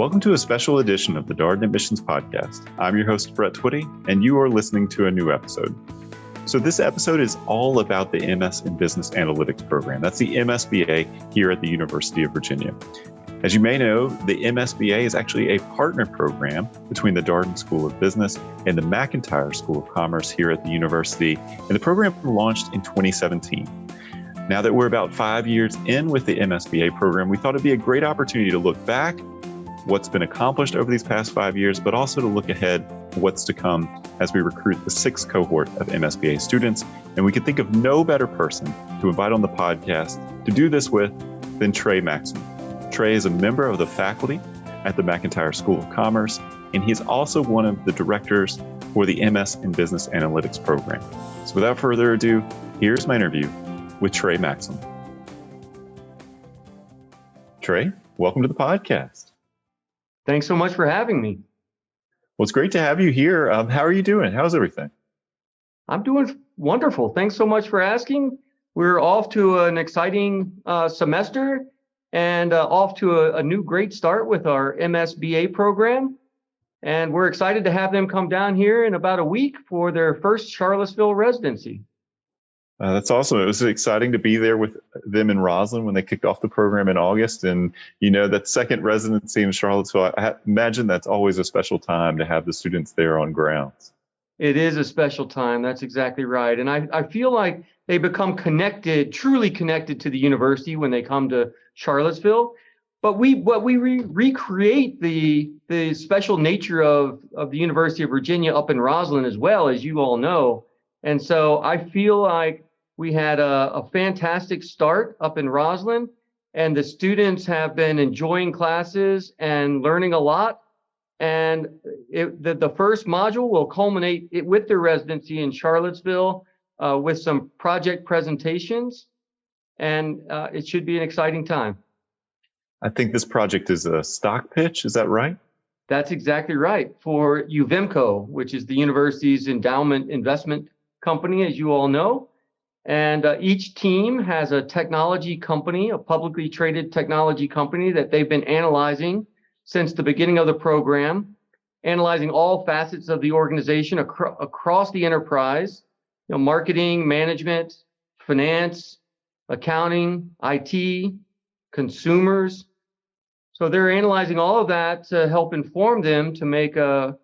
Welcome to a special edition of the Darden Admissions Podcast. I'm your host, Brett Twitty, and you are listening to a new episode. So this episode is all about the MS in Business Analytics program. That's the MSBA here at the University of Virginia. As you may know, the MSBA is actually a partner program between the Darden School of Business and the McIntire School of Commerce here at the university, and the program launched in 2017. Now that we're about 5 years in with the MSBA program, we thought it'd be a great opportunity to look back, what's been accomplished over these past 5 years, but also to look ahead what's to come as we recruit the sixth cohort of MSBA students. And we could think of no better person to invite on the podcast to do this with than Trey Maxham. Trey is a member of the faculty at the McIntire School of Commerce, and he's also one of the directors for the MS in Business Analytics program. So without further ado, here's my interview with Trey Maxham. Trey, welcome to the podcast. Thanks so much for having me. Well, it's great to have you here. How are you doing? How's everything? I'm doing wonderful. Thanks so much for asking. We're off to an exciting semester and off to a new great start with our MSBA program. And we're excited to have them come down here in about a week for their first Charlottesville residency. That's awesome. It was exciting to be there with them in Roslyn when they kicked off the program in August. And, you know, that second residency in Charlottesville, I imagine that's always a special time to have the students there on grounds. It is a special time. That's exactly right. And I feel like they become connected, truly connected to the university when they come to Charlottesville. But we recreate the special nature of the University of Virginia up in Roslyn as well, as you all know. And so I feel like we had a fantastic start up in Roslyn, and the students have been enjoying classes and learning a lot. And the first module will culminate with their residency in Charlottesville with some project presentations, and it should be an exciting time. I think this project is a stock pitch. Is that right? That's exactly right. For UVMCO, which is the university's endowment investment company, as you all know. And each team has a technology company, a publicly traded technology company that they've been analyzing since the beginning of the program, analyzing all facets of the organization across the enterprise, marketing, management, finance, accounting, IT, consumers. So they're analyzing all of that to help inform them to make a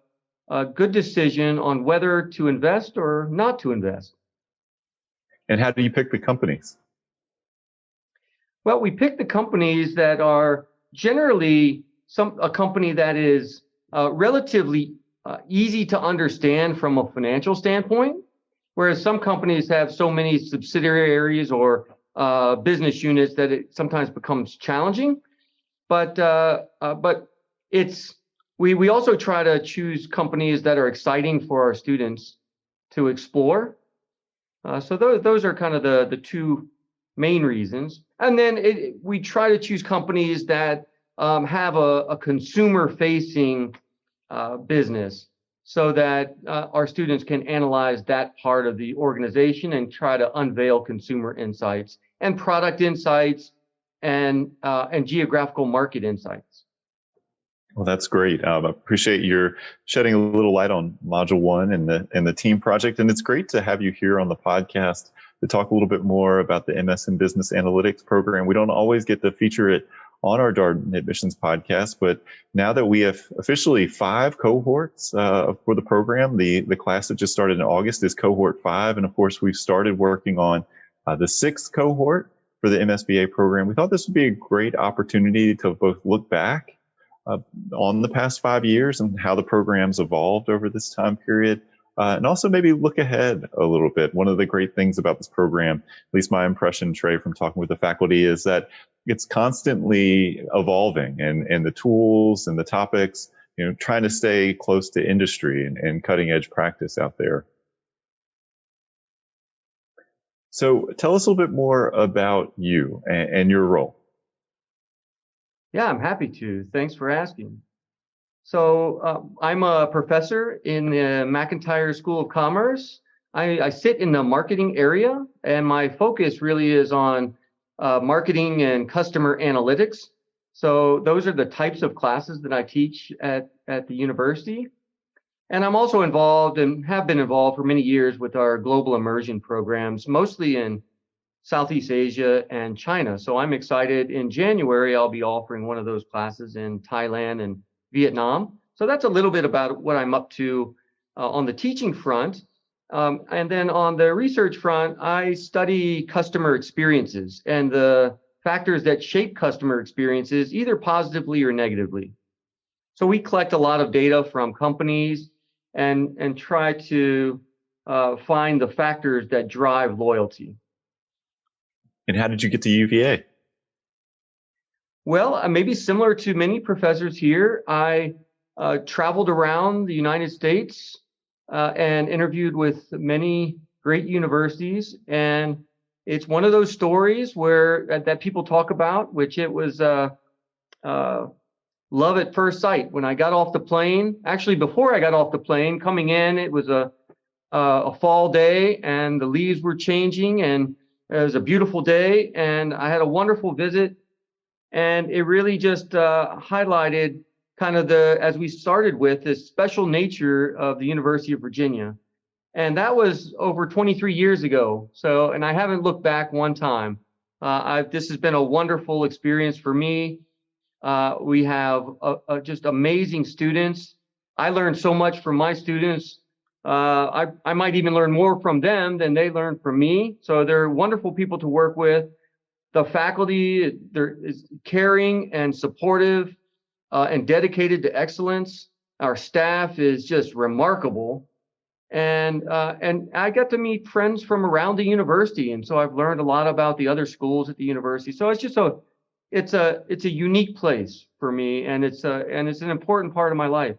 good decision on whether to invest or not to invest. And how do you pick the companies? Well, we pick the companies that are generally a company that is relatively easy to understand from a financial standpoint, whereas some companies have so many subsidiaries or business units that it sometimes becomes challenging. But we also try to choose companies that are exciting for our students to explore. So those are kind of the two main reasons. And then we try to choose companies that have a consumer-facing business so that our students can analyze that part of the organization and try to unveil consumer insights and product insights and geographical market insights. Well, that's great. I appreciate your shedding a little light on Module 1 and the team project. And it's great to have you here on the podcast to talk a little bit more about the MS in Business Analytics program. We don't always get to feature it on our Darden Admissions podcast, but now that we have officially 5 cohorts for the program, the class that just started in August is cohort 5. And of course, we've started working on the 6th cohort for the MSBA program. We thought this would be a great opportunity to both look back on the past 5 years and how the program's evolved over this time period, and also maybe look ahead a little bit. One of the great things about this program, at least my impression, Trey, from talking with the faculty, is that it's constantly evolving, and the tools and the topics, trying to stay close to industry and cutting edge practice out there. So tell us a little bit more about you and your role. Yeah, I'm happy to. Thanks for asking. So I'm a professor in the McIntire School of Commerce. I sit in the marketing area, and my focus really is on marketing and customer analytics. So those are the types of classes that I teach at the university. And I'm also involved and have been involved for many years with our global immersion programs, mostly in Southeast Asia and China. So I'm excited. In January, I'll be offering one of those classes in Thailand and Vietnam. So that's a little bit about what I'm up to on the teaching front. And then on the research front, I study customer experiences and the factors that shape customer experiences, either positively or negatively. So we collect a lot of data from companies and try to find the factors that drive loyalty. And how did you get to UVA? Well, maybe similar to many professors here, I traveled around the United States and interviewed with many great universities. And it's one of those stories where that people talk about, which it was love at first sight. When I got off the plane, actually before I got off the plane, coming in, it was a fall day and the leaves were changing and it was a beautiful day and I had a wonderful visit. And it really just highlighted kind of as we started with, this special nature of the University of Virginia. And that was over 23 years ago. So, and I haven't looked back one time. This has been a wonderful experience for me. We have just amazing students. I learned so much from my students. I might even learn more from them than they learned from me. So they're wonderful people to work with. The faculty, they're caring and supportive and dedicated to excellence. Our staff is just remarkable. And I got to meet friends from around the university. And so I've learned a lot about the other schools at the university. So it's just it's a unique place for me, and it's an important part of my life.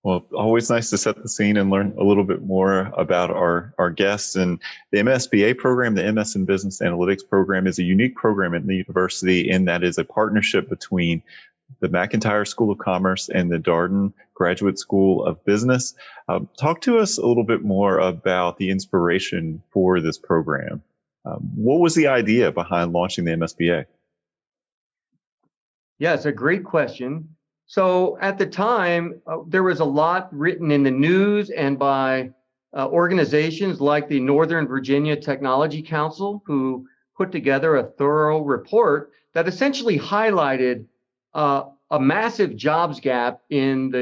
Well, always nice to set the scene and learn a little bit more about our guests. And the MSBA program, the MS in Business Analytics program, is a unique program at the university in that is a partnership between the McIntire School of Commerce and the Darden Graduate School of Business. Talk to us a little bit more about the inspiration for this program. What was the idea behind launching the MSBA? Yeah, it's a great question. So at the time, there was a lot written in the news and by organizations like the Northern Virginia Technology Council, who put together a thorough report that essentially highlighted a massive jobs gap in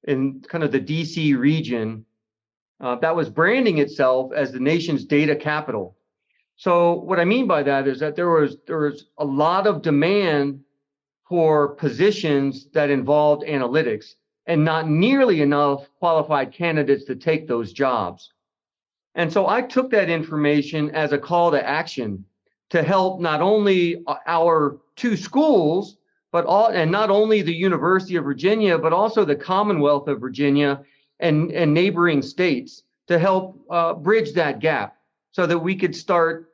kind of the DC region that was branding itself as the nation's data capital. So what I mean by that is that there was a lot of demand for positions that involved analytics and not nearly enough qualified candidates to take those jobs. And so I took that information as a call to action to help not only our two schools, and not only the University of Virginia, but also the Commonwealth of Virginia and neighboring states to help bridge that gap so that we could start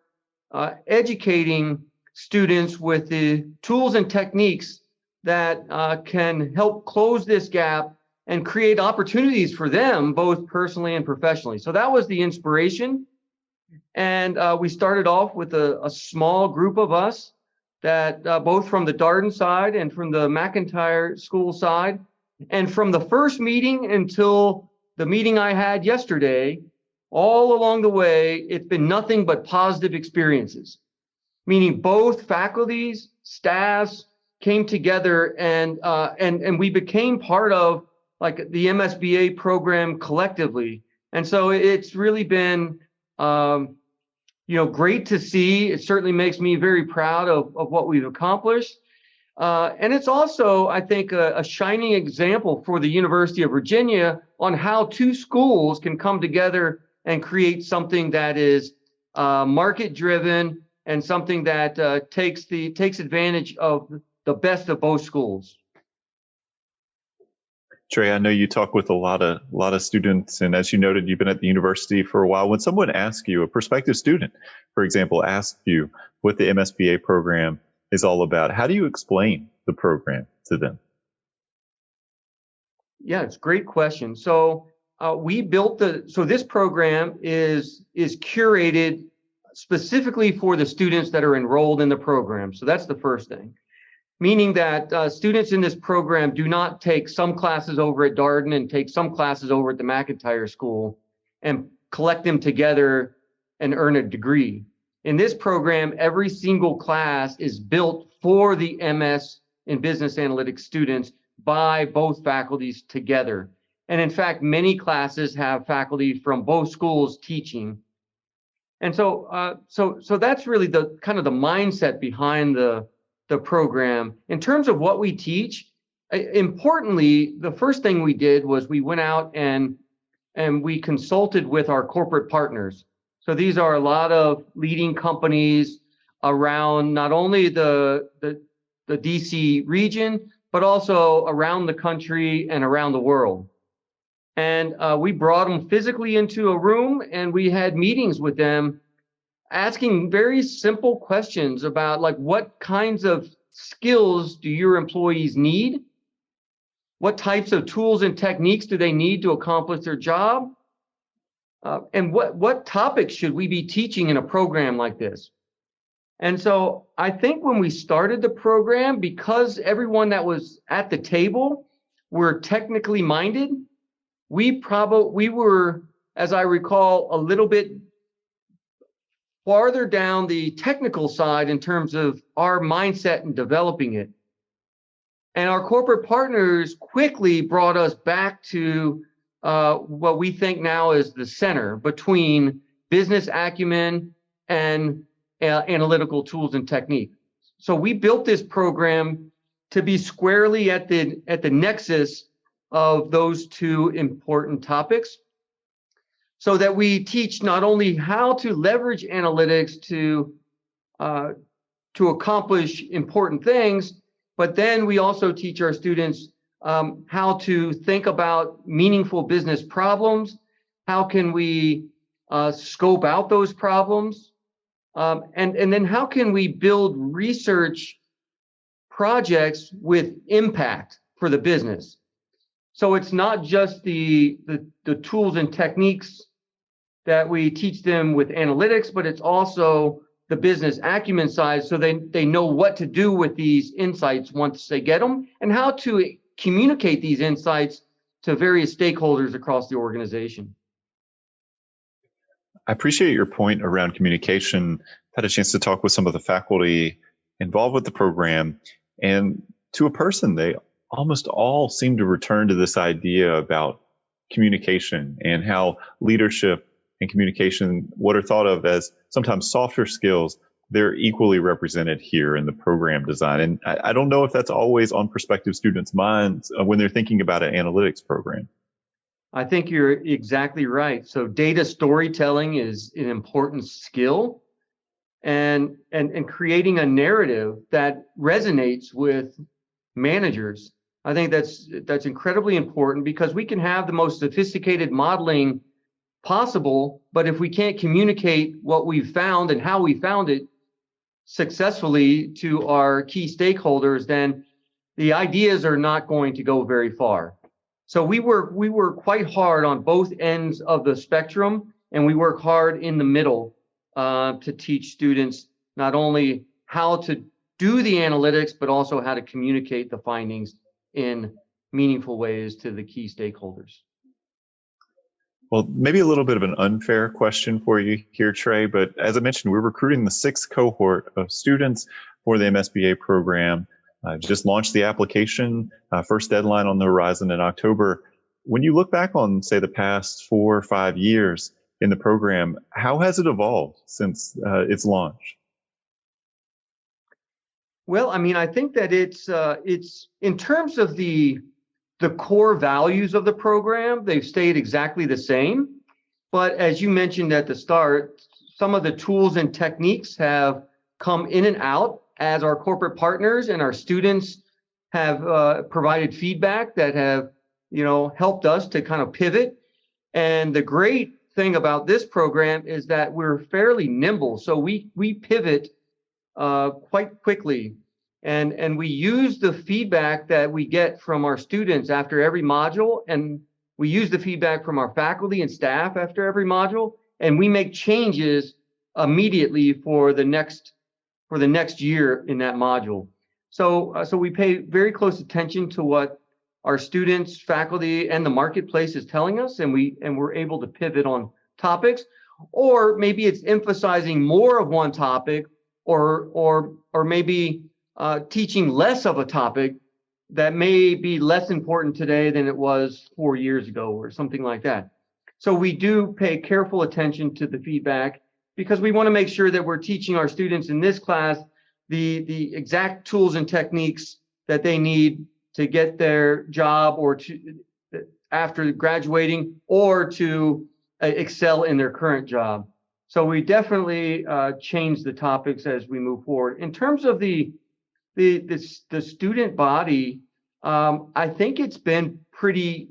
educating students with the tools and techniques that can help close this gap and create opportunities for them, both personally and professionally. So that was the inspiration. And we started off with a small group of us that both from the Darden side and from the McIntire School side. And from the first meeting until the meeting I had yesterday, all along the way, it's been nothing but positive experiences, meaning both faculties, staffs came together and we became part of like the MSBA program collectively. And so it's really been, great to see. It certainly makes me very proud of what we've accomplished. And it's also, I think, a shining example for the University of Virginia on how two schools can come together and create something that is market-driven and something that takes advantage of the best of both schools. Trey, I know you talk with a lot of students, and as you noted, you've been at the university for a while. When someone asks you, a prospective student, for example, asks you what the MSBA program is all about, how do you explain the program to them? Yeah, it's a great question. So we built this program is curated specifically for the students that are enrolled in the program. So that's the first thing, meaning that students in this program do not take some classes over at Darden and take some classes over at the McIntire School and collect them together and earn a degree. In this program, every single class is built for the MS in Business Analytics students by both faculties together. And in fact, many classes have faculty from both schools teaching. And so that's really the kind of the mindset behind the program. In terms of what we teach, importantly, the first thing we did was we went out and we consulted with our corporate partners. So these are a lot of leading companies around not only the DC region, but also around the country and around the world. And we brought them physically into a room and we had meetings with them asking very simple questions about like, what kinds of skills do your employees need? What types of tools and techniques do they need to accomplish their job? And what topics should we be teaching in a program like this? And so I think when we started the program, because everyone that was at the table were technically minded, we were, as I recall, a little bit farther down the technical side in terms of our mindset and developing it. And our corporate partners quickly brought us back to what we think now is the center between business acumen and analytical tools and technique. So we built this program to be squarely at the nexus of those two important topics, so that we teach not only how to leverage analytics to accomplish important things, but then we also teach our students how to think about meaningful business problems. How can we scope out those problems? And then how can we build research projects with impact for the business? So it's not just the tools and techniques that we teach them with analytics, but it's also the business acumen side, so they know what to do with these insights once they get them and how to communicate these insights to various stakeholders across the organization. I appreciate your point around communication. Had a chance to talk with some of the faculty involved with the program, and to a person, they almost all seem to return to this idea about communication and how leadership and communication, what are thought of as sometimes softer skills, they're equally represented here in the program design. And I don't know if that's always on prospective students' minds when they're thinking about an analytics program. I think you're exactly right. So data storytelling is an important skill, and creating a narrative that resonates with managers. I think that's incredibly important, because we can have the most sophisticated modeling possible, but if we can't communicate what we've found and how we found it successfully to our key stakeholders, then the ideas are not going to go very far. So we work quite hard on both ends of the spectrum, and we work hard in the middle to teach students not only how to do the analytics, but also how to communicate the findings in meaningful ways to the key stakeholders. Well, maybe a little bit of an unfair question for you here, Trey, but as I mentioned, we're recruiting the 6th cohort of students for the MSBA program. Just launched the application, first deadline on the horizon in October. When you look back on, say, the past 4 or 5 years in the program, how has it evolved since its launch? Well, I mean, I think that it's in terms of the core values of the program, they've stayed exactly the same. But as you mentioned at the start, some of the tools and techniques have come in and out as our corporate partners and our students have provided feedback that have, helped us to kind of pivot. And the great thing about this program is that we're fairly nimble. So we pivot quite quickly. And we use the feedback that we get from our students after every module, and we use the feedback from our faculty and staff after every module, and we make changes immediately for the next year in that module. So we pay very close attention to what our students, faculty, and the marketplace is telling us, and we're able to pivot on topics, or maybe it's emphasizing more of one topic, or maybe teaching less of a topic that may be less important today than it was 4 years ago, or something like that. So we do pay careful attention to the feedback, because we want to make sure that we're teaching our students in this class the exact tools and techniques that they need to get their job, or to after graduating, or to excel in their current job. So we definitely change the topics as we move forward. In terms of the student body, I think it's been pretty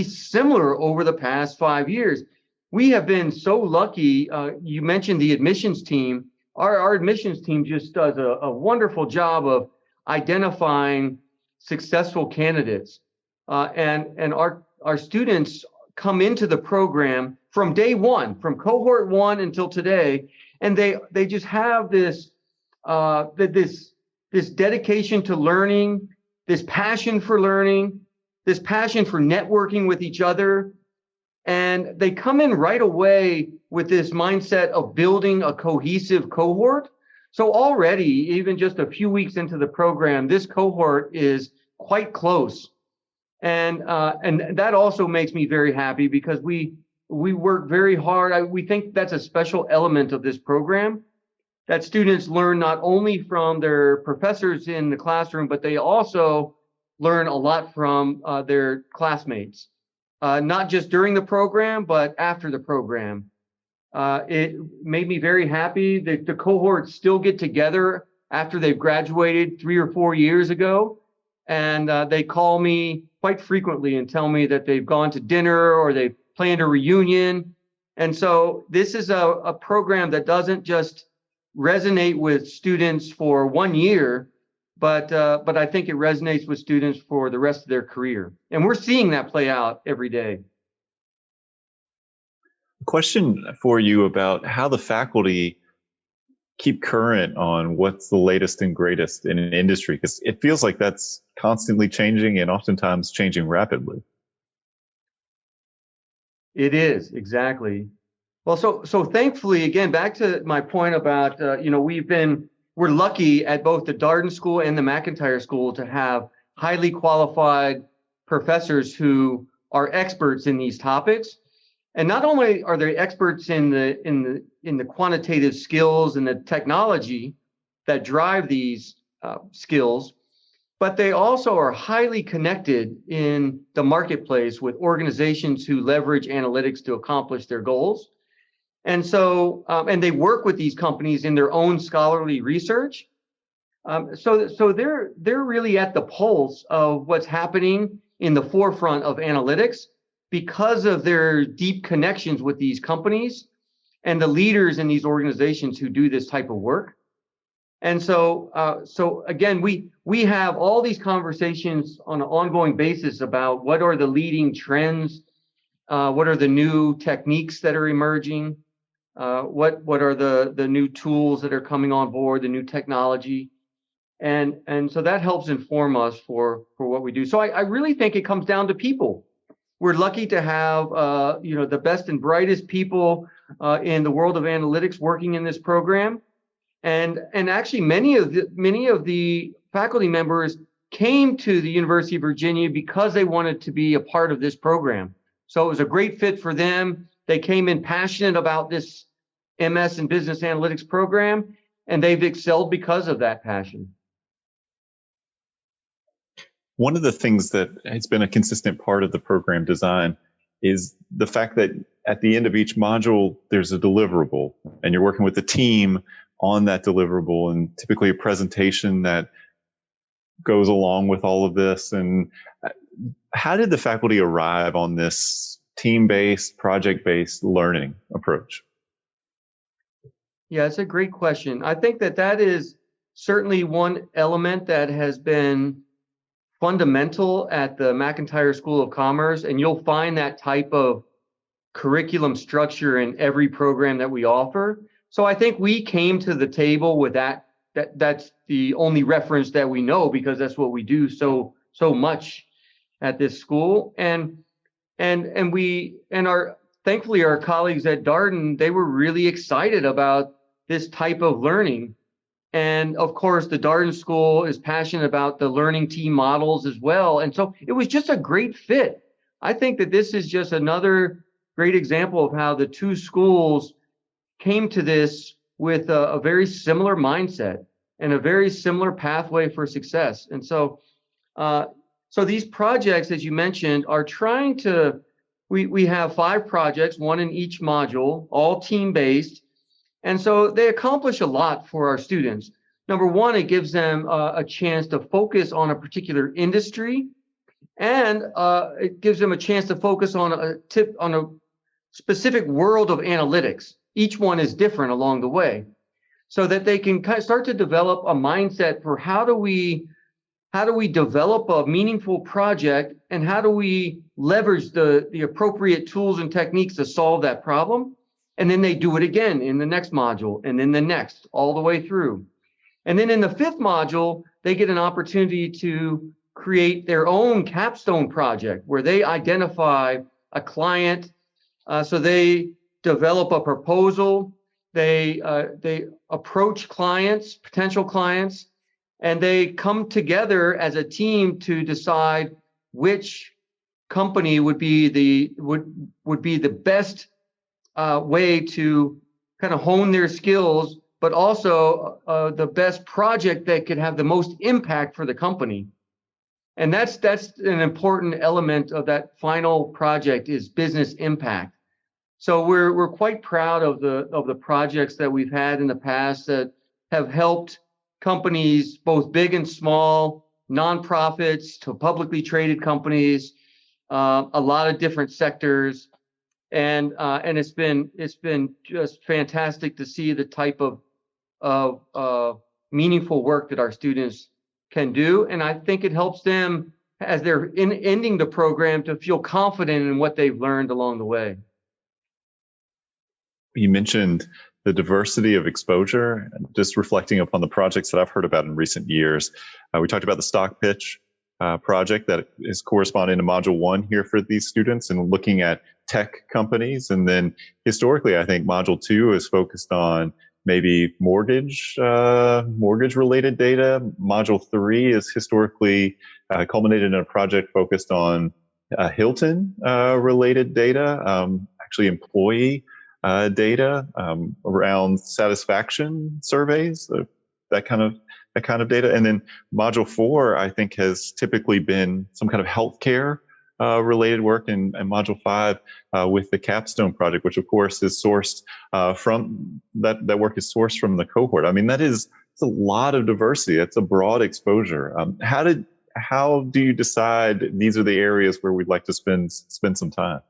similar over the past 5 years. We have been so lucky. You mentioned the admissions team. Our admissions team just does a wonderful job of identifying successful candidates, and our students come into the program from day one, from cohort 1 until today, and they just have this dedication to learning, this passion for learning, this passion for networking with each other, and they come in right away with this mindset of building a cohesive cohort. So already, even just a few weeks into the program, this cohort is quite close. And that also makes me very happy, because we work very hard. We think that's a special element of this program, that students learn not only from their professors in the classroom, but they also learn a lot from their classmates, not just during the program, but after the program. It made me very happy that the cohorts still get together after they've graduated 3 or 4 years ago. And they call me quite frequently and tell me that they've gone to dinner, or they've planned a reunion. And so this is a program that doesn't just resonate with students for 1 year, but I think it resonates with students for the rest of their career. And we're seeing that play out every day. Question for you about how the faculty keep current on what's the latest and greatest in an industry, because it feels like that's constantly changing, and oftentimes changing rapidly. It is, exactly. Well, so thankfully, again, back to my point about, we're lucky at both the Darden School and the McIntire School to have highly qualified professors who are experts in these topics. And not only are they experts in the quantitative skills and the technology that drive these skills, but they also are highly connected in the marketplace with organizations who leverage analytics to accomplish their goals. And so, and they work with these companies in their own scholarly research. So they're really at the pulse of what's happening in the forefront of analytics, because of their deep connections with these companies and the leaders in these organizations who do this type of work. And so again, we have all these conversations on an ongoing basis about what are the leading trends, what are the new techniques that are emerging, what are the new tools that are coming on board, the new technology. And so that helps inform us for what we do. So I really think it comes down to people. We're lucky to have the best and brightest people in the world of analytics working in this program, and actually many of the faculty members came to the University of Virginia because they wanted to be a part of this program. So it was a great fit for them. They came in passionate about this MS in Business Analytics program, and they've excelled because of that passion. One of the things that has been a consistent part of the program design is the fact that at the end of each module, there's a deliverable, and you're working with the team on that deliverable, and typically a presentation that goes along with all of this. And how did the faculty arrive on this team-based, project-based learning approach? Yeah, it's a great question. I think that is certainly one element that has been fundamental at the McIntire School of Commerce, and you'll find that type of curriculum structure in every program that we offer. So I think we came to the table with that's the only reference that we know, because that's what we do so much at this school. And our thankfully our colleagues at Darden, they were really excited about this type of learning. And of course, the Darden School is passionate about the learning team models as well. And so it was just a great fit. I think that this is just another great example of how the two schools came to this with a very similar mindset and a very similar pathway for success. And so, so these projects, as you mentioned, are trying to, we have 5 projects, 1 in each module, all team-based. And so they accomplish a lot for our students. Number one, it gives them a chance to focus on a particular industry, and it gives them a chance to focus on a specific world of analytics. Each one is different along the way, so that they can kind of start to develop a mindset for how do we develop a meaningful project, and how do we leverage the appropriate tools and techniques to solve that problem. And then they do it again in the next module, and then the next, all the way through. And then in the 5th module, they get an opportunity to create their own capstone project where they identify a client. So they develop a proposal, they approach clients, potential clients, and they come together as a team to decide which company would be the best way to kind of hone their skills, but also the best project that could have the most impact for the company. And that's an important element of that final project, is business impact. So we're quite proud of the projects that we've had in the past that have helped companies, both big and small, nonprofits to publicly traded companies, a lot of different sectors. And it's been just fantastic to see the type of meaningful work that our students can do. And I think it helps them, as they're ending the program, to feel confident in what they've learned along the way. You mentioned the diversity of exposure, just reflecting upon the projects that I've heard about in recent years. We talked about the stock pitch project that is corresponding to Module 1 here for these students, and looking at tech companies. And then historically, I think Module 2 is focused on maybe mortgage related data. Module 3 is historically culminated in a project focused on Hilton related data, actually employee data around satisfaction surveys, that kind of data. And then Module 4, I think, has typically been some kind of healthcare related work, and Module 5 with the capstone project, which of course is sourced from that work is sourced from the cohort. I mean, it's a lot of diversity. It's a broad exposure. How do you decide these are the areas where we'd like to spend some time?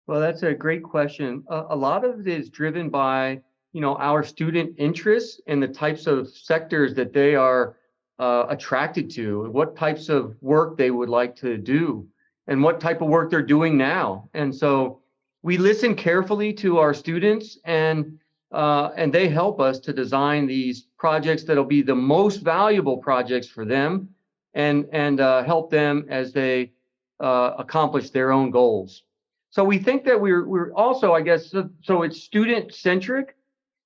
Well, that's a great question. A lot of it is driven by, our student interests and the types of sectors that they are attracted to, what types of work they would like to do, and what type of work they're doing now. And so we listen carefully to our students, and they help us to design these projects that'll be the most valuable projects for them, and help them as they accomplish their own goals. So we think that we're also, I guess, so it's student centric,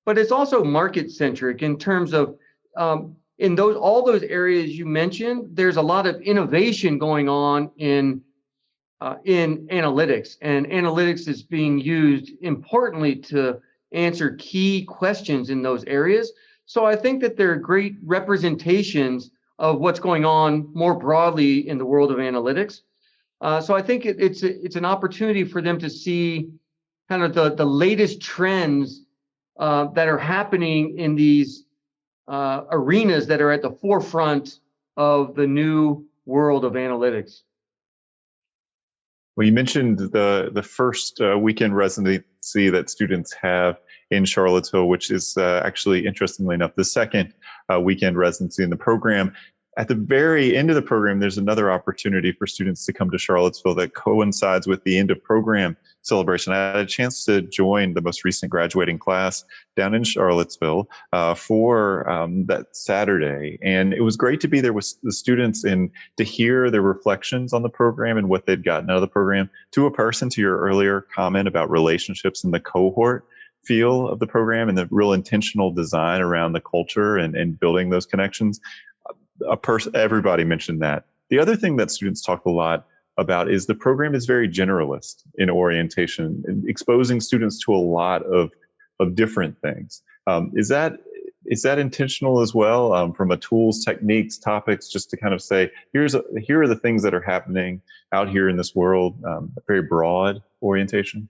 but it's also market centric in terms of in all those areas you mentioned. There's a lot of innovation going on in analytics, and analytics is being used importantly to answer key questions in those areas. So I think that they're great representations of what's going on more broadly in the world of analytics. So I think it's an opportunity for them to see kind of the latest trends that are happening in these arenas that are at the forefront of the new world of analytics. Well, you mentioned the first weekend residency that students have in Charlottesville, which is actually, interestingly enough, the second weekend residency in the program. at the very end of the program, there's another opportunity for students to come to Charlottesville that coincides with the end of program celebration. I had a chance to join the most recent graduating class down in Charlottesville for that Saturday. And it was great to be there with the students and to hear their reflections on the program and what they'd gotten out of the program. To a person, to your earlier comment about relationships in the cohort feel of the program and the real intentional design around the culture and building those connections. Everybody mentioned that. The other thing that students talk a lot about is the program is very generalist in orientation, exposing students to a lot of different things. Is that intentional as well, from a tools, techniques, topics, just to kind of say, here are the things that are happening out here in this world, a very broad orientation?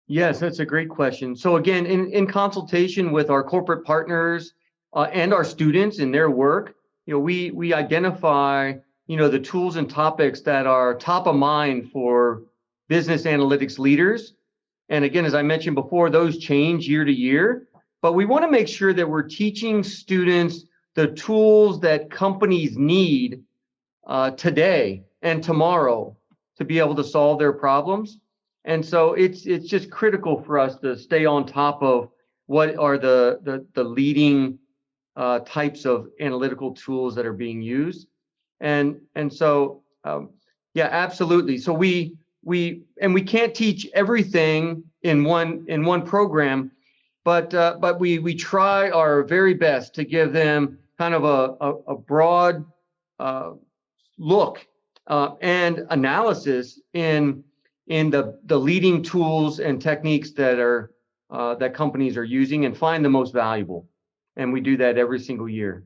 Yes, that's a great question. So again, in consultation with our corporate partners and our students in their work, we identify, the tools and topics that are top of mind for business analytics leaders. And again, as I mentioned before, those change year to year, but we want to make sure that we're teaching students the tools that companies need today and tomorrow to be able to solve their problems. And so it's just critical for us to stay on top of what are the leading types of analytical tools that are being used. And so, yeah, absolutely. So we can't teach everything in one program, but we try our very best to give them kind of a broad look and analysis in the leading tools and techniques that companies are using and find the most valuable. And we do that every single year.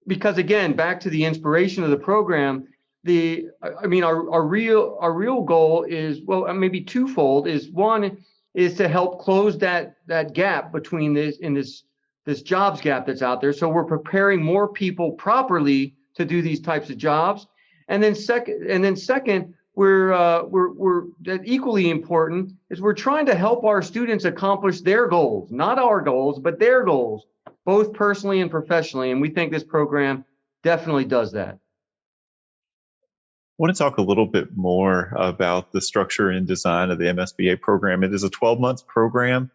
Because again, back to the inspiration of the program, our real goal is, well, maybe twofold. Is one is to help close that gap between this jobs gap that's out there. So we're preparing more people properly to do these types of jobs. And then second, we're that equally important is we're trying to help our students accomplish their goals, not our goals, but their goals, both personally and professionally. And we think this program definitely does that. I want to talk a little bit more about the structure and design of the MSBA program. It is a 12-month program.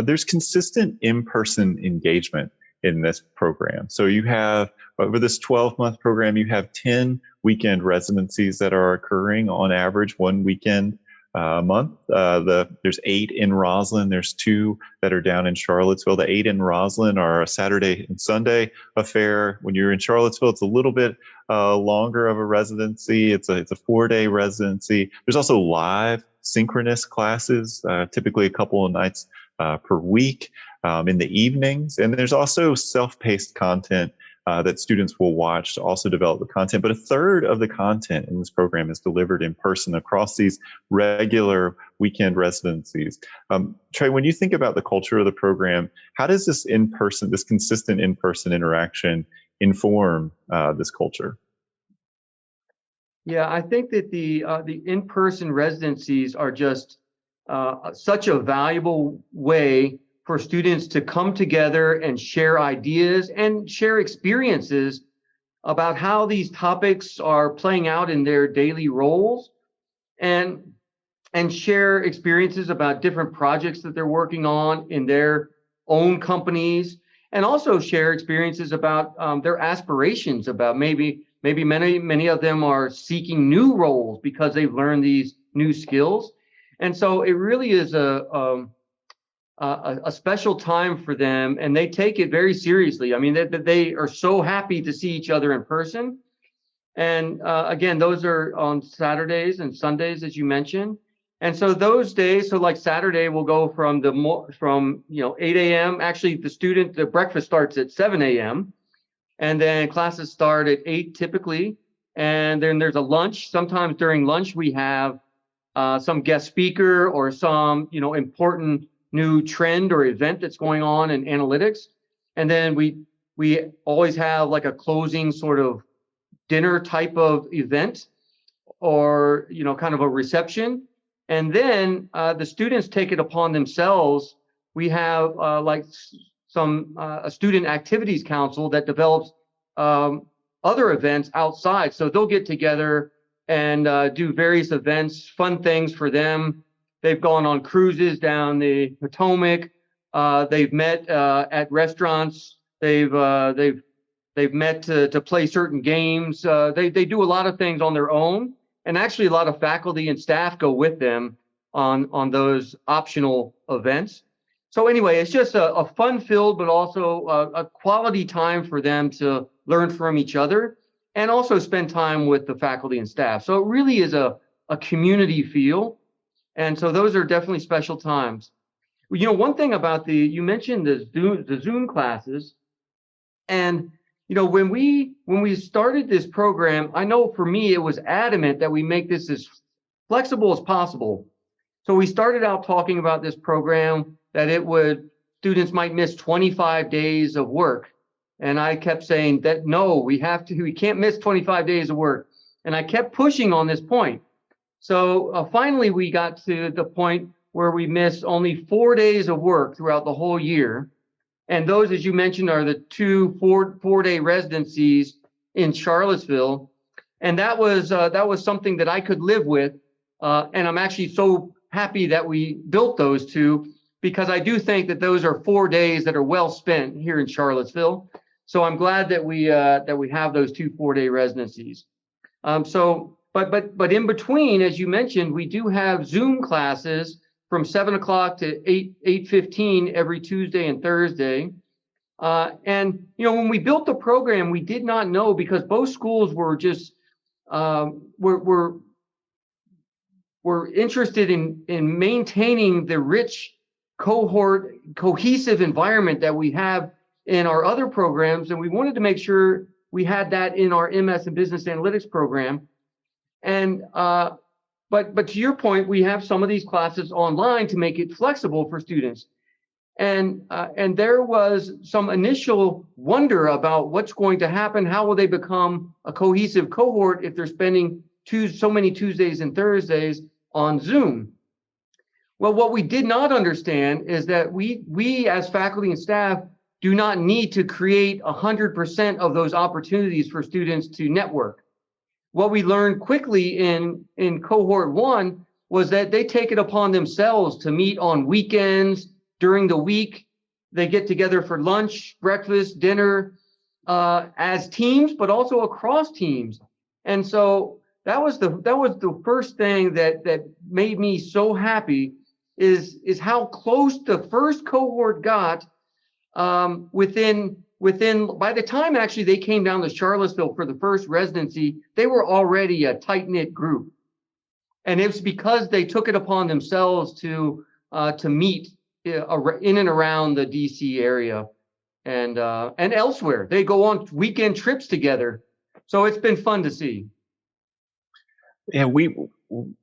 There's consistent in-person engagement in this program. So you have, over this 12-month program, you have 10 weekend residencies that are occurring on average, one weekend a month. There's 8 in Roslyn. There's 2 that are down in Charlottesville. The 8 in Roslyn are a Saturday and Sunday affair. When you're in Charlottesville, it's a little bit longer of a residency. It's a 4-day residency. There's also live synchronous classes, typically a couple of nights per week in the evenings. And there's also self-paced content that students will watch to also develop the content. But a third of the content in this program is delivered in person across these regular weekend residencies. Trey, when you think about the culture of the program, how does this consistent in-person interaction inform this culture? Yeah, I think that the in-person residencies are just such a valuable way for students to come together and share ideas and share experiences about how these topics are playing out in their daily roles, and share experiences about different projects that they're working on in their own companies, and also share experiences about their aspirations, about maybe many of them are seeking new roles because they've learned these new skills. And so it really is a special time for them, and they take it very seriously. I mean, they are so happy to see each other in person. And again, those are on Saturdays and Sundays, as you mentioned. And so those days, so like Saturday, will go from 8 a.m. Actually, the breakfast starts at 7 a.m. and then classes start at 8 typically. And then there's a lunch. Sometimes during lunch we have some guest speaker or some important new trend or event that's going on in analytics. And then we always have like a closing sort of dinner type of event, or kind of a reception. And then the students take it upon themselves. We have a student activities council that develops other events outside. So they'll get together and do various events, fun things for them. They've gone on cruises down the Potomac. They've met at restaurants. They've met to play certain games. They do a lot of things on their own, and actually a lot of faculty and staff go with them on those optional events. So anyway, it's just a fun-filled, but also a quality time for them to learn from each other and also spend time with the faculty and staff. So it really is a community feel. And so those are definitely special times. You know, one thing about you mentioned the Zoom classes. And, you know, when we started this program, I know for me, it was adamant that we make this as flexible as possible. So we started out talking about this program that students might miss 25 days of work. And I kept saying that, no, we can't miss 25 days of work. And I kept pushing on this point. So finally, we got to the point where we miss only 4 days of work throughout the whole year. And those, as you mentioned, are the two four-day residencies in Charlottesville. And that was something that I could live with. And I'm actually so happy that we built those two, because I do think that those are 4 days that are well spent here in Charlottesville. So I'm glad that we have those two 4-day residencies. But in between, as you mentioned, we do have Zoom classes from 7 o'clock to 8:15 every Tuesday and Thursday. And you know, when we built the program, we did not know, because both schools were just were interested in maintaining the rich cohort cohesive environment that we have in our other programs, and we wanted to make sure we had that in our MS and Business Analytics program. And but to your point, we have some of these classes online to make it flexible for students. And there was some initial wonder about what's going to happen. How will they become a cohesive cohort if they're spending so many Tuesdays and Thursdays on Zoom? Well, what we did not understand is that we as faculty and staff do not need to create 100% of those opportunities for students to network. What we learned quickly in cohort 1 was that they take it upon themselves to meet on weekends, during the week. They get together for lunch, breakfast, dinner, as teams, but also across teams. And so that was the first thing that made me so happy is how close the first cohort got within by the time actually they came down to Charlottesville for the first residency, they were already a tight-knit group. And it's because they took it upon themselves to meet in and around the DC area and elsewhere. They go on weekend trips together. So it's been fun to see. Yeah,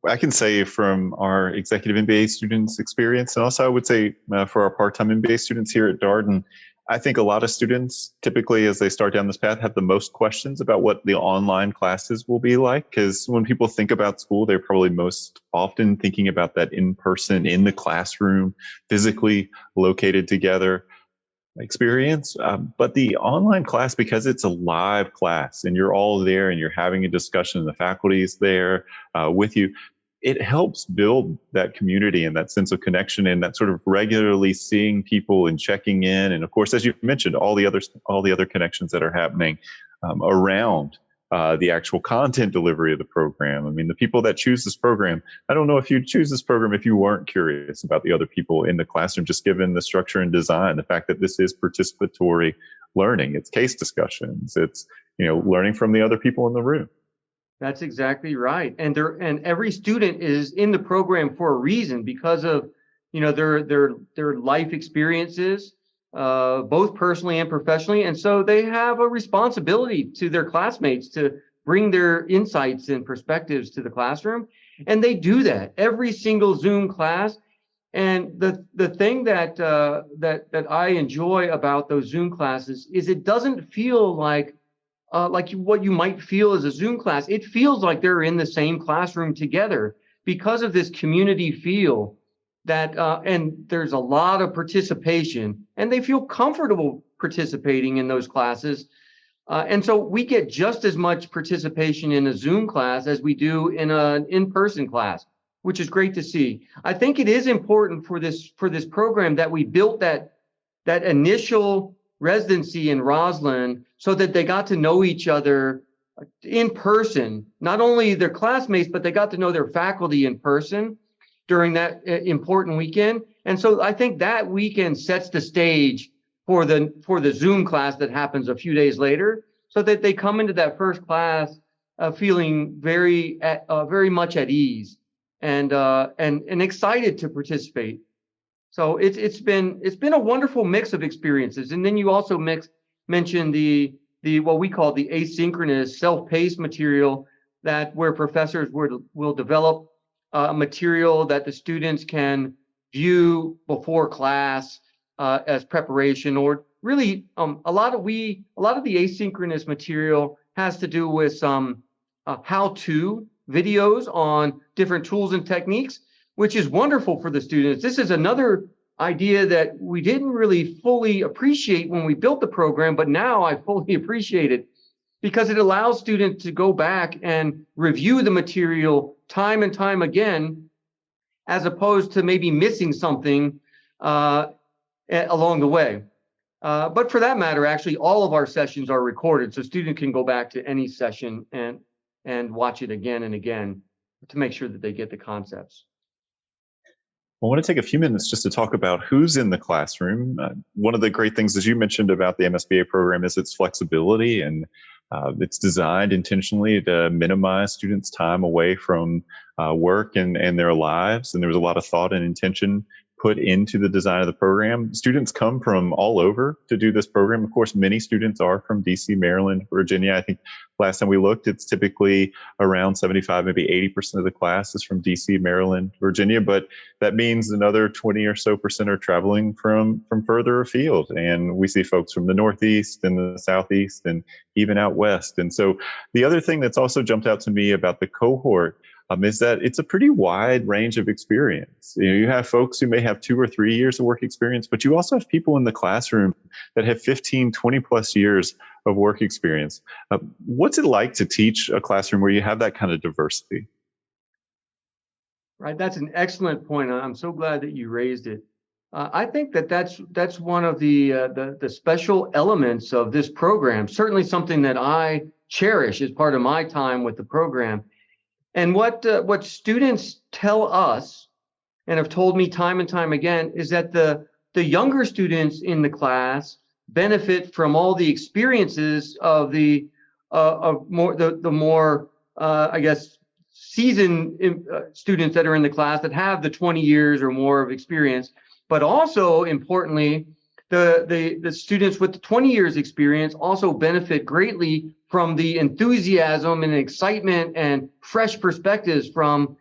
I can say from our executive MBA students' experience, and also I would say for our part-time MBA students here at Darden, I think a lot of students typically, as they start down this path, have the most questions about what the online classes will be like. Because when people think about school, they're probably most often thinking about that in person, in the classroom, physically located together experience. But the online class, because it's a live class and you're all there and you're having a discussion and the faculty is there with you, it helps build that community and that sense of connection and that sort of regularly seeing people and checking in. And of course, as you mentioned, all the other connections that are happening around the actual content delivery of the program. I mean, the people that choose this program, I don't know if you'd choose this program if you weren't curious about the other people in the classroom, just given the structure and design, the fact that this is participatory learning. It's case discussions. It's, learning from the other people in the room. That's exactly right. And every student is in the program for a reason, because of, their life experiences, both personally and professionally. And so they have a responsibility to their classmates to bring their insights and perspectives to the classroom. And they do that every single Zoom class. And the thing that I enjoy about those Zoom classes is it doesn't feel like what you might feel as a Zoom class. It feels like they're in the same classroom together because of this community feel that, and there's a lot of participation, and they feel comfortable participating in those classes. And so we get just as much participation in a Zoom class as we do in an in-person class, which is great to see. I think it is important for this program that we built that initial residency in Roslyn so that they got to know each other in person, not only their classmates, but they got to know their faculty in person during that important weekend. And so I think that weekend sets the stage for the Zoom class that happens a few days later, so that they come into that first class feeling very much at ease and excited to participate. So it's been a wonderful mix of experiences. And then you also mentioned the what we call the asynchronous self-paced material, that where professors will develop material that the students can view before class as preparation, or really a lot of the asynchronous material has to do with some how-to videos on different tools and techniques, which is wonderful for the students. This is another idea that we didn't really fully appreciate when we built the program, but now I fully appreciate it, because it allows students to go back and review the material time and time again, as opposed to maybe missing something along the way. But for that matter, actually, all of our sessions are recorded, so students can go back to any session and watch it again and again to make sure that they get the concepts. I want to take a few minutes just to talk about who's in the classroom. One of the great things, as you mentioned, about the MSBA program is its flexibility, and it's designed intentionally to minimize students' time away from work and their lives. And there was a lot of thought and intention put into the design of the program. Students come from all over to do this program. Of course, many students are from DC, Maryland, Virginia. I think last time we looked, it's typically around 75, maybe 80% of the class is from DC, Maryland, Virginia. But that means another 20 or so percent are traveling from further afield. And we see folks from the Northeast and the Southeast and even out West. And so the other thing that's also jumped out to me about the cohort is that it's a pretty wide range of experience. You have folks who may have 2 or 3 years of work experience, but you also have people in the classroom that have 15, 20 plus years of work experience. What's it like to teach a classroom where you have that kind of diversity? Right, that's an excellent point. I'm so glad that you raised it. I think that's one of the special elements of this program. Certainly something that I cherish as part of my time with the program. And what students tell us, and have told me time and time again, is that the younger students in the class benefit from all the experiences of the more I guess seasoned students that are in the class that have the 20 years or more of experience. But also importantly, the students with the 20 years experience also benefit greatly from the enthusiasm and excitement and fresh perspectives from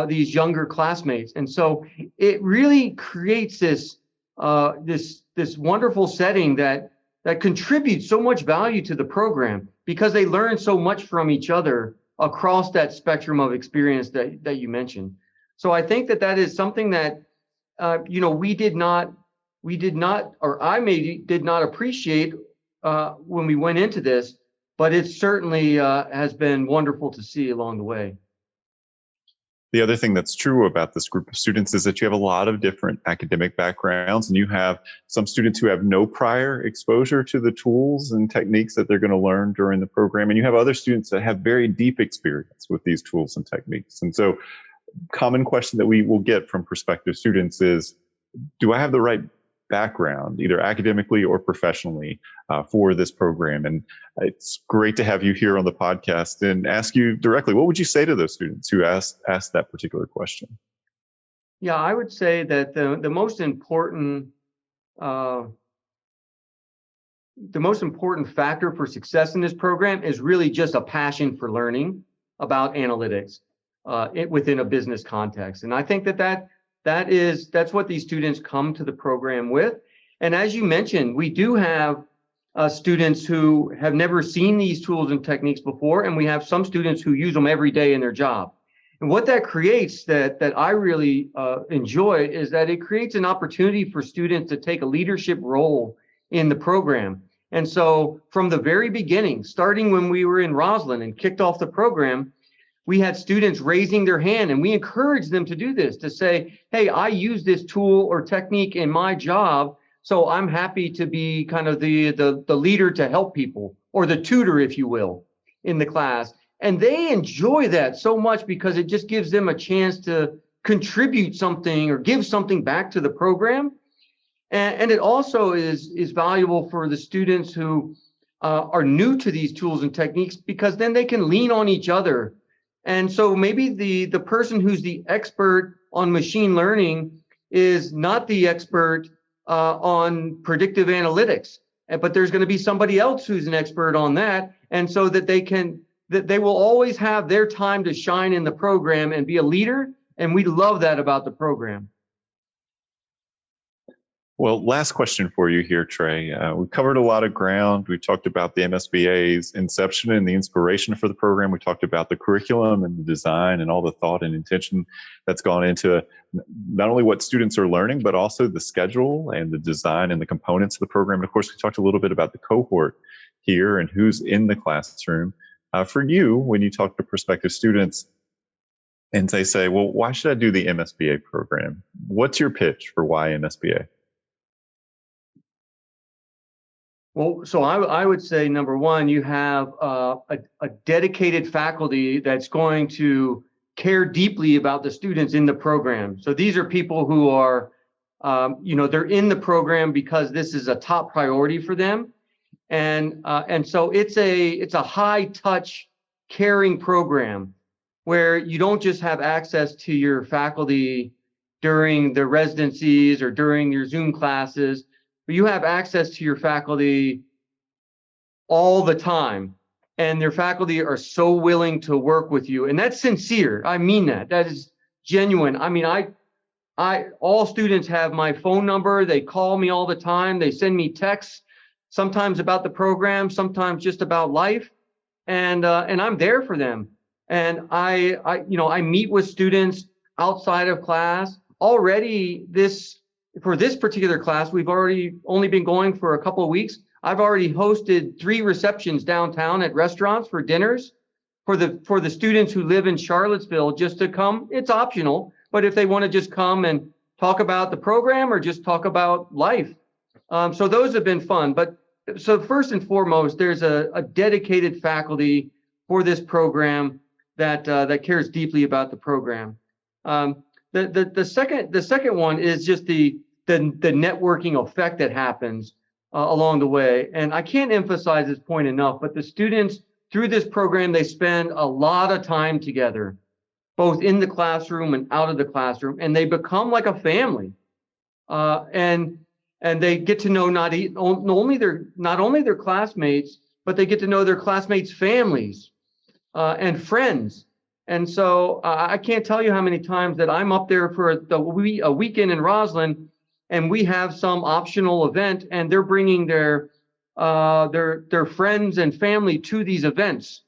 these younger classmates. And so it really creates this wonderful setting that contributes so much value to the program, because they learn so much from each other across that spectrum of experience that you mentioned. So I think that is something that we did not, or I maybe did not appreciate when we went into this, but it certainly has been wonderful to see along the way. The other thing that's true about this group of students is that you have a lot of different academic backgrounds, and you have some students who have no prior exposure to the tools and techniques that they're going to learn during the program. And you have other students that have very deep experience with these tools and techniques. And so common question that we will get from prospective students is, do I have the right background, either academically or professionally, for this program? And it's great to have you here on the podcast and ask you directly, what would you say to those students who asked that particular question? Yeah, I would say that the most important factor for success in this program is really just a passion for learning about analytics within a business context. And I think that's what these students come to the program with. And as you mentioned, we do have students who have never seen these tools and techniques before, and we have some students who use them every day in their job. And what that creates that I really enjoy is that it creates an opportunity for students to take a leadership role in the program. And so from the very beginning, starting when we were in Roslyn and kicked off the program, we had students raising their hand, and we encouraged them to do this, to say, hey, I use this tool or technique in my job, so I'm happy to be kind of the leader to help people, or the tutor, if you will, in the class. And they enjoy that so much because it just gives them a chance to contribute something or give something back to the program. And it also is valuable for the students who are new to these tools and techniques, because then they can lean on each other. And so maybe the person who's the expert on machine learning is not the expert on predictive analytics, but there's going to be somebody else who's an expert on that. And so that they will always have their time to shine in the program and be a leader. And we love that about the program. Well, last question for you here, Trey. We covered a lot of ground. We talked about the MSBA's inception and the inspiration for the program. We talked about the curriculum and the design and all the thought and intention that's gone into not only what students are learning, but also the schedule and the design and the components of the program. And of course, we talked a little bit about the cohort here and who's in the classroom. For you, when you talk to prospective students and they say, well, why should I do the MSBA program? What's your pitch for why MSBA? Well, so I would say, number one, you have a dedicated faculty that's going to care deeply about the students in the program. So these are people who are, they're in the program because this is a top priority for them. And so it's a high touch, caring program where you don't just have access to your faculty during the residencies or during your Zoom classes, but you have access to your faculty all the time, and their faculty are so willing to work with you. And that's sincere. I mean that. That is genuine. I mean, all students have my phone number. They call me all the time. They send me texts, sometimes about the program, sometimes just about life. And I'm there for them. And I meet with students outside of class. Already for this particular class, we've already only been going for a couple of weeks. I've already hosted 3 receptions downtown at restaurants for dinners for the students who live in Charlottesville, just to come. It's optional, but if they want to just come and talk about the program or just talk about life. So those have been fun. But so first and foremost, there's a dedicated faculty for this program that cares deeply about the program. The second one is just the networking effect that happens along the way. And I can't emphasize this point enough, but the students through this program, they spend a lot of time together, both in the classroom and out of the classroom, and they become like a family. And they get to know not only their classmates, but they get to know their classmates' families and friends. And so I can't tell you how many times that I'm up there for a weekend in Roslyn, and we have some optional event, and they're bringing their friends and family to these events,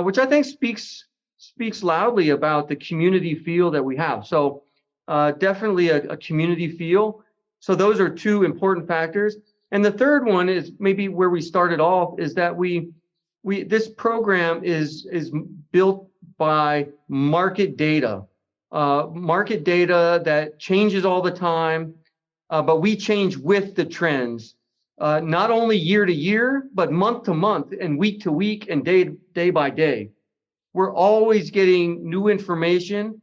which I think speaks loudly about the community feel that we have. So definitely a community feel. So those are 2 important factors. And the third one is maybe where we started off, is that this program is built by market data that changes all the time, but we change with the trends, not only year to year, but month to month and week to week and day by day. We're always getting new information.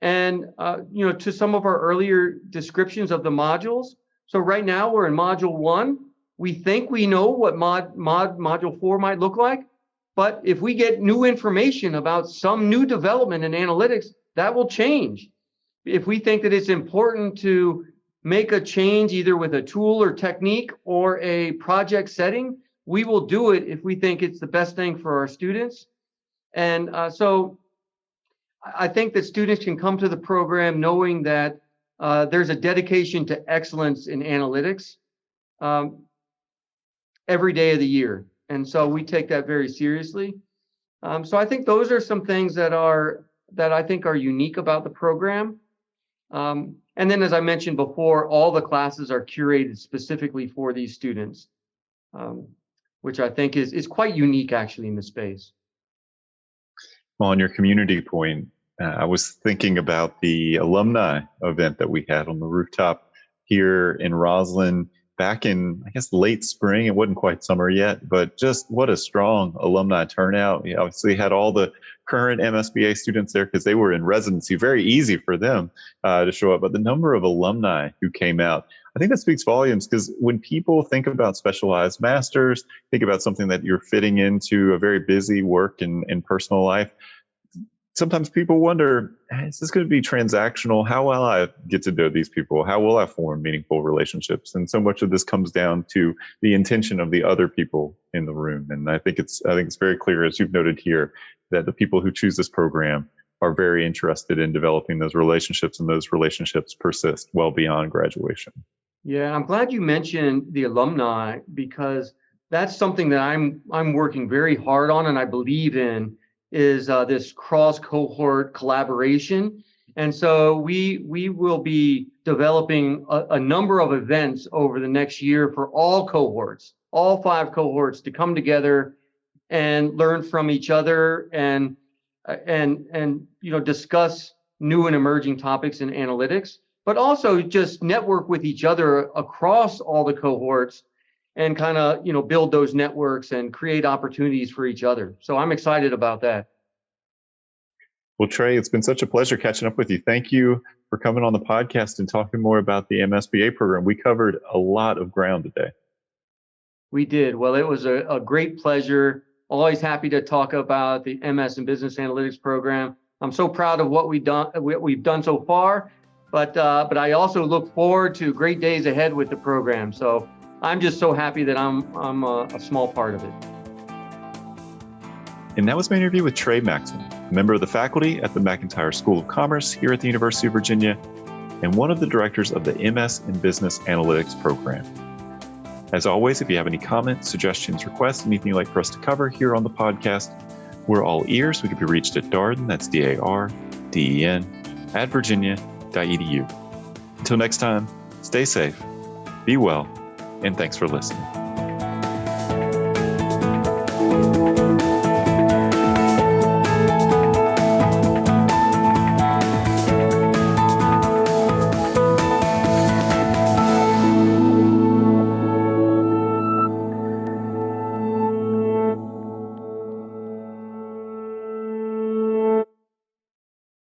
And, to some of our earlier descriptions of the modules. So right now we're in module 1. We think we know what module 4 might look like. But if we get new information about some new development in analytics, that will change. If we think that it's important to make a change either with a tool or technique or a project setting, we will do it if we think it's the best thing for our students. And so I think that students can come to the program knowing that there's a dedication to excellence in analytics every day of the year. And so we take that very seriously. So I think those are some things that I think are unique about the program. And then, as I mentioned before, all the classes are curated specifically for these students. which I think is quite unique actually in the space. Well, on your community point, I was thinking about the alumni event that we had on the rooftop here in Roslyn back in, I guess, late spring. It wasn't quite summer yet, but just what a strong alumni turnout. We obviously had all the current MSBA students there because they were in residency. Very easy for them to show up. But the number of alumni who came out, I think that speaks volumes, because when people think about specialized masters, think about something that you're fitting into a very busy work and personal life, sometimes people wonder, is this going to be transactional? How will I get to know these people? How will I form meaningful relationships? And so much of this comes down to the intention of the other people in the room. And I think it's very clear, as you've noted here, that the people who choose this program are very interested in developing those relationships, and those relationships persist well beyond graduation. Yeah, I'm glad you mentioned the alumni, because that's something that I'm working very hard on, and I believe in, is this cross-cohort collaboration. And so we will be developing a number of events over the next year for all cohorts, all 5 cohorts, to come together and learn from each other and discuss new and emerging topics in analytics, but also just network with each other across all the cohorts and kind of, build those networks and create opportunities for each other. So I'm excited about that. Well, Trey, it's been such a pleasure catching up with you. Thank you for coming on the podcast and talking more about the MSBA program. We covered a lot of ground today. We did. Well, it was a great pleasure. Always happy to talk about the MS in Business Analytics program. I'm so proud of what we've done so far, but I also look forward to great days ahead with the program. So I'm just so happy that I'm a small part of it. And that was my interview with Trey Maxham, a member of the faculty at the McIntire School of Commerce here at the University of Virginia, and one of the directors of the MS in Business Analytics program. As always, if you have any comments, suggestions, requests, anything you'd like for us to cover here on the podcast, we're all ears. We can be reached at Darden, that's DARDEN, @virginia.edu. Until next time, stay safe, be well, and thanks for listening.